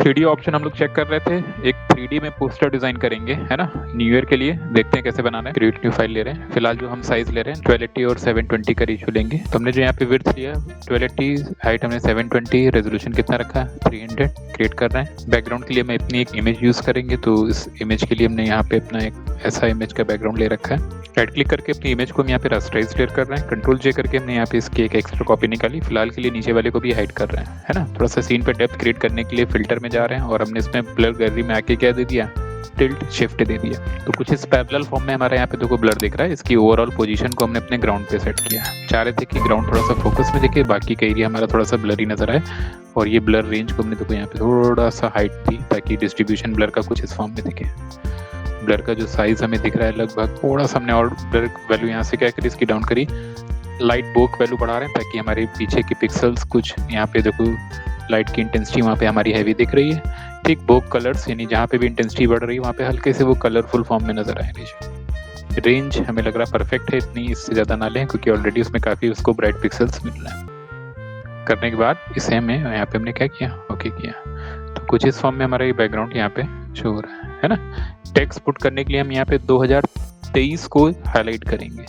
3D option हम लोग check कर रहे थे। एक 3D में पोस्टर डिजाइन करेंगे, है ना, न्यू ईयर के लिए। देखते हैं कैसे बनाना है। क्रिएट न्यू फाइल ले रहे हैं। फिलहाल जो हम साइज ले रहे हैं 1280 और 720 का रेशियो लेंगे। तो हमने जो यहाँ पे विड्थ लिया 1280, हाइट हमने 720, रेजोल्यूशन कितना रखा है 300। क्रिएट कर रहे हैं। बैकग्राउंड के लिए मैं अपनी एक इमेज यूज करेंगे, तो इस इमेज के लिए हमने यहाँ पे अपना एक ऐसा इमेज का बैकग्राउंड ले रखा है। राइट क्लिक करके अपनी इमेज को हम यहाँ पे रास्टराइज क्लियर कर रहे हैं। कंट्रोल जे करके हमने यहाँ पे इसकी एक एक्स्ट्रा कॉपी निकाली। फिलहाल के लिए नीचे वाले को भी हाइड कर रहे हैं, है ना। थोड़ा सा सीन पे डेप्थ क्रिएट करने के लिए फिल्टर में जा रहे हैं और हमने इसमें ब्लर गैलरी में आके क्या दे दिया, टिल्ट शिफ्ट दे दिया। तो कुछ इस पैरेलल फॉर्म में हमारे यहाँ पे देखो ब्लर दिख रहा है। इसकी ओवरऑल पोजीशन को हमने अपने ग्राउंड पे सेट किया। चाह रहे थे कि ग्राउंड थोड़ा सा फोकस में दिखे, बाकी का एरिया हमारा थोड़ा सा ब्लरी नजर आए। और ये ब्लर रेंज को हमने देखो यहाँ पे थोड़ा सा हाइट दी ताकि डिस्ट्रीब्यूशन ब्लर का कुछ इस फॉर्म में दिखे। ब्लर का जो साइज हमें दिख रहा है लगभग, थोड़ा सा हमने और ब्लर वैल्यू यहाँ से क्या करी, इसकी डाउन करी। लाइट बोक वैल्यू बढ़ा रहे हैं ताकि हमारे पीछे की पिक्सल्स कुछ यहाँ पे देखो लाइट की इंटेंसिटी वहाँ पे हमारी हैवी दिख रही है। ठीक बोक कलर्स यानी जहाँ पे भी इंटेंसिटी बढ़ रही है वहाँ पे हल्के से वो कलरफुल फॉर्म में नजर आए। रेंज हमें लग रहा परफेक्ट है, इतनी इससे ज़्यादा ना लें क्योंकि ऑलरेडी उसमें काफ़ी उसको ब्राइट पिक्सल्स मिल रहे हैं। करने के बाद इसे हमें यहाँ पे हमने क्या किया, ओके किया। तो कुछ इस फॉर्म में हमारा ये बैकग्राउंड यहाँ पे शो हो रहा है ना। टेक्स्ट पुट करने के लिए हम यहाँ पे 2023 को हाईलाइट करेंगे।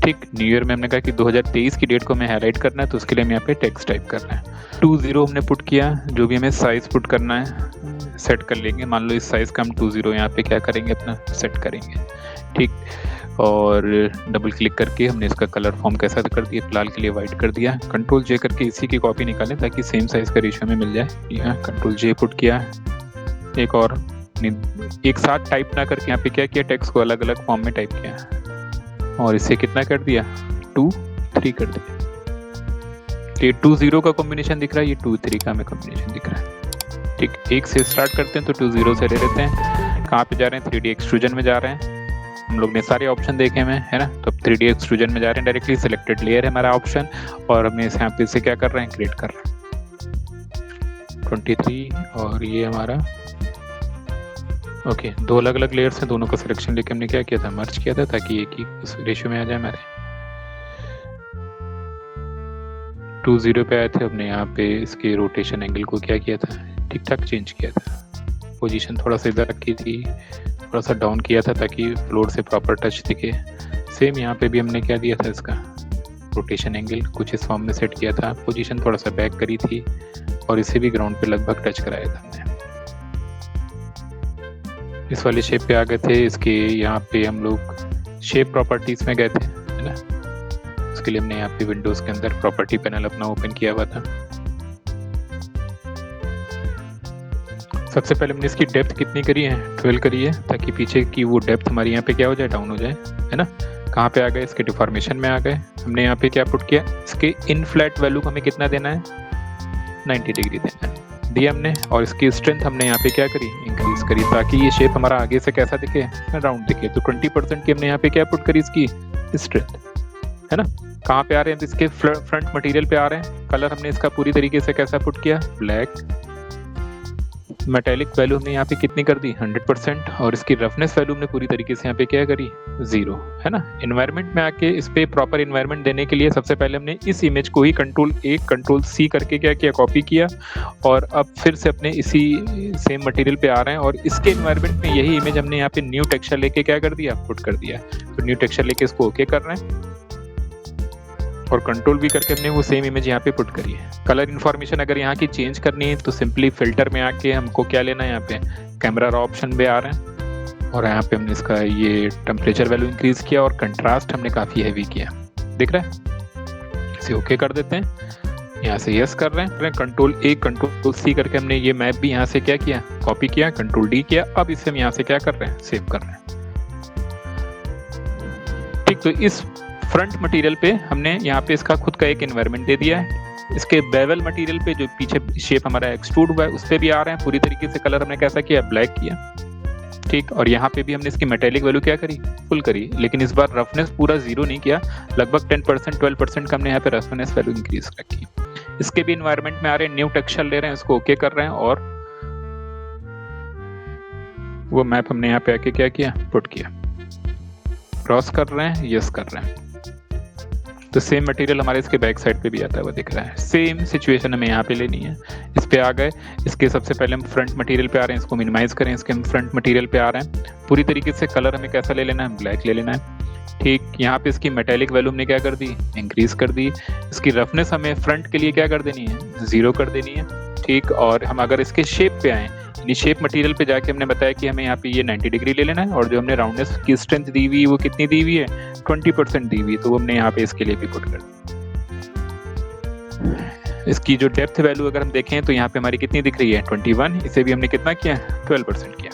ठीक, न्यू ईयर में हमने कहा कि 2023 की डेट को हमें हाईलाइट करना है, तो उसके लिए हम यहाँ पे टेक्स्ट टाइप कर रहे हैं। 20 हमने पुट किया। जो भी हमें साइज पुट करना है सेट कर लेंगे। मान लो इस साइज का हम 20 यहाँ पे क्या करेंगे, अपना सेट करेंगे। ठीक, और डबल क्लिक करके हमने इसका कलर फॉर्म कैसा कर दिया, फिलहाल के लिए वाइट कर दिया। कंट्रोल जे करके इसी की कॉपी निकालें ताकि सेम साइज का रेशियो में मिल जाए। यहाँ कंट्रोल जे पुट किया। एक और एक साथ टाइप ना करके यहाँ पे क्या किया, टेक्स्ट को अलग अलग फॉर्म में टाइप किया और इसे कितना कर दिया, 2 3 कर दिया। ये 2 का कॉम्बिनेशन दिख रहा है, ये 2 3 का हमें कॉम्बिनेशन दिख रहा है। ठीक, एक से स्टार्ट करते हैं तो 2 से ले लेते हैं। कहाँ पे जा रहे हैं, 3D एक्सट्रूजन में जा रहे हैं। हम लोग ने सारे ऑप्शन देखे हुए हैं, है ना। तो 3D एक्सट्रूजन में जा रहे हैं डायरेक्टली। सिलेक्टेड लेयर है हमारा ऑप्शन और हमने यहाँ पे से क्या कर रहे हैं, क्रिएट कर रहे हैं 23 और ये हमारा ओके। 2 अलग अलग लेयर्स हैं, दोनों का सिलेक्शन लेके हमने क्या किया था, मर्ज किया था ताकि एक ही रेशियो में आ जाए हमारे। 20 पे आए थे, हमने यहाँ पे इसके रोटेशन एंगल को क्या किया था, ठीक ठाक चेंज किया था। पोजीशन थोड़ा सा इधर रखी थी, थोड़ा सा डाउन किया था ताकि फ्लोर से प्रॉपर टच दिखे। सेम यहाँ पे भी हमने क्या दिया था, इसका रोटेशन एंगल कुछ इस फॉर्म में सेट किया था। पोजीशन थोड़ा सा बैक करी थी और इसे भी ग्राउंड पे लगभग टच कराया था हमने। इस वाले शेप पे आ गए थे। इसके यहाँ पे हम लोग शेप प्रॉपर्टीज में गए थे, है ना। उसके लिए हमने यहाँ पे विंडोज के अंदर प्रॉपर्टी पैनल अपना ओपन किया हुआ था। सबसे पहले हमने इसकी डेप्थ कितनी करी है, 12 करी है ताकि पीछे की वो डेप्थ हमारी यहाँ पे क्या हो जाए, डाउन हो जाए, है ना। कहाँ पे आ गए, इसके डिफॉर्मेशन में आ गए। हमने यहाँ पे क्या पुट किया, इसके इन फ्लैट वैल्यू को हमें कितना देना है, 90 डिग्री देना है, दिया हमने। और इसकी स्ट्रेंथ हमने यहाँ पे क्या करी, इंक्रीज करी ताकि ये शेप हमारा आगे से कैसा दिखे, राउंड दिखे। तो 20% की हमने यहाँ पे क्या पुट करी, इसकी स्ट्रेंथ, है ना। कहाँ पे आ रहे हैं, तो इसके फ्रंट मटेरियल पे आ रहे हैं। कलर हमने इसका पूरी तरीके से कैसा पुट किया, ब्लैक। मेटेलिक वैल्यू हमने यहाँ पे कितनी कर दी, 100%। और इसकी रफनेस वैल्यू हमने पूरी तरीके से यहाँ पे क्या करी, 0, है ना। इन्वायरमेंट में आके इस पे प्रॉपर इन्वायरमेंट देने के लिए सबसे पहले हमने इस इमेज को ही Ctrl+A Ctrl+C करके क्या किया, कॉपी किया। और अब फिर से अपने इसी सेम मटेरियल पे आ रहे हैं और इसके इन्वायरमेंट में यही इमेज हमने यहाँ पे न्यू टेक्सचर लेके क्या कर दिया, पुट कर दिया। तो न्यू टेक्सचर लेके इसको ओके कर रहे हैं और कंट्रोल भी करके हमने वो सेम इमेज यहाँ पे पुट करी है। कलर इन्फॉर्मेशन अगर यहाँ की चेंज करनी है तो सिंपली फिल्टर में आके हमको क्या लेना है, यहाँ पे कैमरा रॉ ऑप्शन पे आ रहे हैं और यहाँ पे हमने इसका ये टेम्परेचर वैल्यू इंक्रीज किया और कंट्रास्ट हमने काफी हैवी किया, दिख रहा है। इसे ओके कर देते हैं, यहाँ से यस कर रहे हैं। Ctrl+A Ctrl+C करके हमने ये मैप भी यहाँ से क्या किया, कॉपी किया, Ctrl+D किया। अब इसे हम यहाँ से क्या कर रहे हैं, सेव कर रहे हैं। ठीक, तो इस फ्रंट मटेरियल पे हमने यहाँ पे इसका खुद का एक एनवायरनमेंट दे दिया है। इसके बेवल मटेरियल पे जो पीछे शेप हमारा एक्सट्रूड हुआ है उस पे भी आ रहे हैं पूरी तरीके से। कलर हमने कैसा किया, ब्लैक किया। ठीक, और यहाँ पे भी हमने इसकी मेटेलिक वैल्यू क्या करी, फुल करी। लेकिन इस बार रफनेस पूरा 0 नहीं किया, लगभग 10% 12% का हमने यहाँ पे रफनेस वैल्यू इंक्रीज रखी। इसके भी एनवायरनमेंट में आ रहे हैं, न्यू टेक्सचर ले रहे हैं, इसको ओके कर रहे हैं और वो मैप हमने यहाँ पे आके क्या किया, पुट किया। क्रॉस कर रहे हैं, यस कर रहे हैं। तो सेम मटेरियल हमारे इसके बैक साइड पे भी आता है, वो दिख रहा है। सेम सिचुएशन हमें यहाँ पे लेनी है। इस पे आ गए, इसके सबसे पहले हम फ्रंट मटेरियल पे आ रहे हैं, इसको मिनिमाइज करें, इसके हम फ्रंट मटेरियल पे आ रहे हैं। पूरी तरीके से कलर हमें कैसा ले लेना है, ब्लैक ले लेना है। ठीक, यहाँ पे इसकी मेटेलिक वैल्यू हमने क्या कर दी, इंक्रीज कर दी। इसकी रफनेस हमें फ्रंट के लिए क्या कर देनी है, 0 कर देनी है। ठीक, और हम अगर इसके शेप पे आए, शेप मटेरियल पे जाके हमने बताया कि हमें यहाँ पे ये 90 डिग्री ले लेना है, और जो हमने राउंडनेस की स्ट्रेंथ दी हुई वो कितनी दी हुई है, 20% दी हुई है, तो वो हमने यहाँ पे इसके लिए भी पुट कर दी। इसकी जो डेप्थ वैल्यू अगर हम देखें तो यहाँ पे हमारी कितनी दिख रही है, 21। इसे भी हमने कितना किया, 12% किया।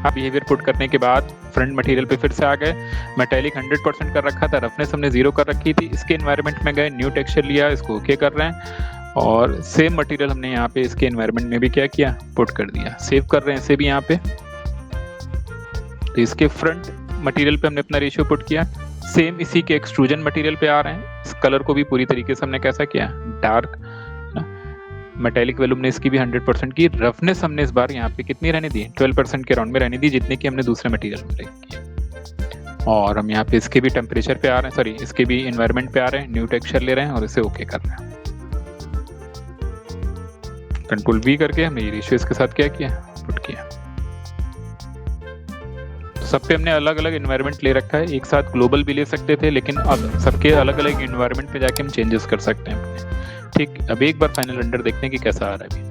अब बिहेवियर पुट करने के बाद फ्रंट मटेरियल पे फिर से आ गए, मेटेलिक 100% कर रखा था, रफनेस हमने 0 कर रखी थी। इसके एनवायरनमेंट में गए, न्यू टेक्सचर लिया, इसको ओके कर रहे हैं, और सेम मटेरियल हमने यहाँ पे इसके एनवायरनमेंट में भी क्या किया, पुट कर दिया। सेव कर रहे हैं इसे भी यहाँ पे। तो इसके फ्रंट मटेरियल पे हमने अपना रेशियो पुट किया। सेम इसी के एक्सट्रूजन मटेरियल पे आ रहे हैं, इस कलर को भी पूरी तरीके से हमने कैसा किया, डार्क। मेटेलिक वैल्यू हमने इसकी भी 100% की। रफनेस हमने इस बार यहाँ पे कितनी रहने दी, 12% के राउंड में रहने दी, जितने की हमने दूसरे मटेरियल में की। और हम यहाँ पे इसके भी टेम्परेचर पे आ रहे हैं, सॉरी इसके भी एनवायरनमेंट पे आ रहे हैं, न्यू टेक्सचर ले रहे हैं और इसे ओके कर रहे हैं। कंट्रोल V करके हमने ये रेशियो इसके साथ क्या किया, पुट किया। सब पे हमने अलग अलग एनवायरनमेंट ले रखा है, एक साथ ग्लोबल भी ले सकते थे, लेकिन अब सबके अलग अलग एनवायरनमेंट पे जाके हम चेंजेस कर सकते हैं अपने। ठीक, अब एक बार फाइनल रेंडर देखने की कैसा आ रहा है अभी।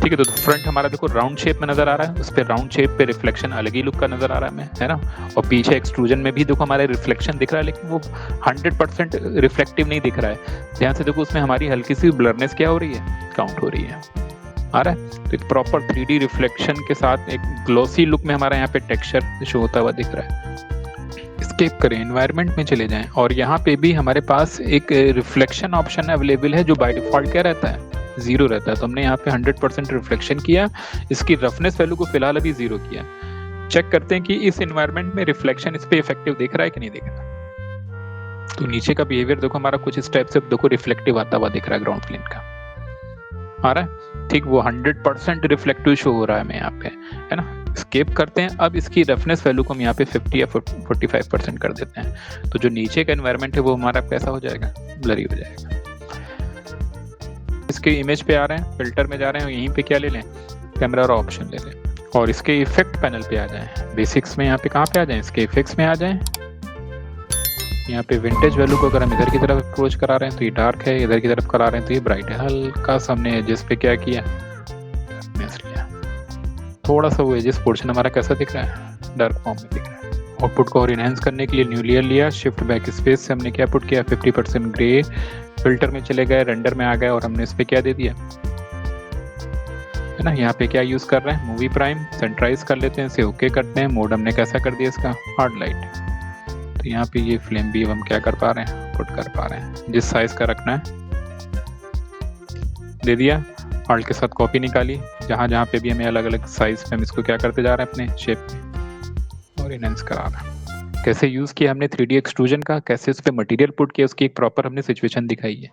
ठीक है, तो फ्रंट हमारा देखो राउंड शेप में नजर आ रहा है, उस पर राउंड शेप पे रिफ्लेक्शन अलग ही लुक का नजर आ रहा है हमें, है ना। और पीछे एक्सट्रूजन में भी देखो हमारे रिफ्लेक्शन दिख रहा है, लेकिन वो 100% रिफ्लेक्टिव नहीं दिख रहा है। ध्यान से देखो, उसमें हमारी हल्की सी ब्लरनेस क्या हो रही है, काउंट हो रही है, आ रहा है। तो एक प्रॉपर 3D रिफ्लेक्शन के साथ एक ग्लोसी लुक में हमारा यहाँ पे टेक्सचर शो होता हुआ दिख रहा है। एस्केप करें, एनवायरनमेंट में चले जाएं, और यहाँ पे भी हमारे पास एक रिफ्लेक्शन ऑप्शन अवेलेबल है, जो बाय डिफॉल्ट क्या रहता है, 0 रहता है। तो हमने यहाँ पे 100% रिफ्लेक्शन किया, इसकी रफनेस वैल्यू को फिलहाल अभी 0 किया। चेक करते हैं कि इस एनवायरनमेंट में रिफ्लेक्शन इस पे इफेक्टिव दिख रहा है कि नहीं दिख रहा। तो नीचे का बिहेवियर देखो हमारा कुछ इस टाइप से देखो रिफ्लेक्टिव आता हुआ दिख रहा है, ग्राउंड प्लेन का आ रहा है। ठीक, वो 100% रिफ्लेक्टिव शो हो रहा है हमें यहाँ पे, है ना। स्केप करते हैं, अब इसकी रफनेस वैल्यू को हम यहाँ पे 50 या 45% कर देते हैं। तो जो नीचे का एनवायरनमेंट है वो हमारा कैसा हो जाएगा, ब्लरी हो जाएगा। इसके इमेज पे आ रहे हैं, फिल्टर में जा रहे हैं, यहीं पे क्या ले लें, कैमरा रॉ ऑप्शन ले लें, और इसके इफेक्ट पैनल पे आ जाएं। बेसिक्स में यहाँ पे कहाँ पे आ जाएं, इसके इफेक्ट्स में आ जाएं। यहाँ पे विंटेज वैल्यू को अगर हम इधर की तरफ अप्रोच करा रहे हैं तो ये डार्क है, इधर की तरफ करा रहे हैं तो ये ब्राइट है। हल्का सा हमने एजेस पे क्या किया, थोड़ा सा वो एजेस पोर्शन हमारा कैसा दिख रहा है, डार्क फॉर्म में दिख रहा है। आउटपुट को और इनहेंस करने के लिए न्यू लेयर लिया, शिफ्ट बैक स्पेस से हमने क्या पुट किया, 50% ग्रे। फिल्टर में चले गए, रेंडर में आ गए, और हमने इस पे क्या दे दिया, है ना। यहाँ पे क्या यूज कर रहे हैं, मूवी प्राइम, सेंट्राइज कर लेते हैं, इसे ओके करते हैं। मोड हमने कैसा कर दिया इसका, हार्ड लाइट। तो यहाँ पे ये फ्लेम भी हम क्या कर पा रहे हैं, पुट कर पा रहे हैं। जिस साइज का रखना है दे दिया, ऑल्ट के साथ कॉपी निकाली, जहाँ जहाँ पे भी हमें अलग अलग साइज पे हम इसको क्या करते जा रहे हैं अपने शेप में, और इनहेंस करा रहे हैं। कैसे यूज किया हमने 3D एक्सट्रूजन का, कैसे उस पे मटेरियल पुट किया, उसकी एक प्रॉपर हमने सिचुएशन दिखाई है।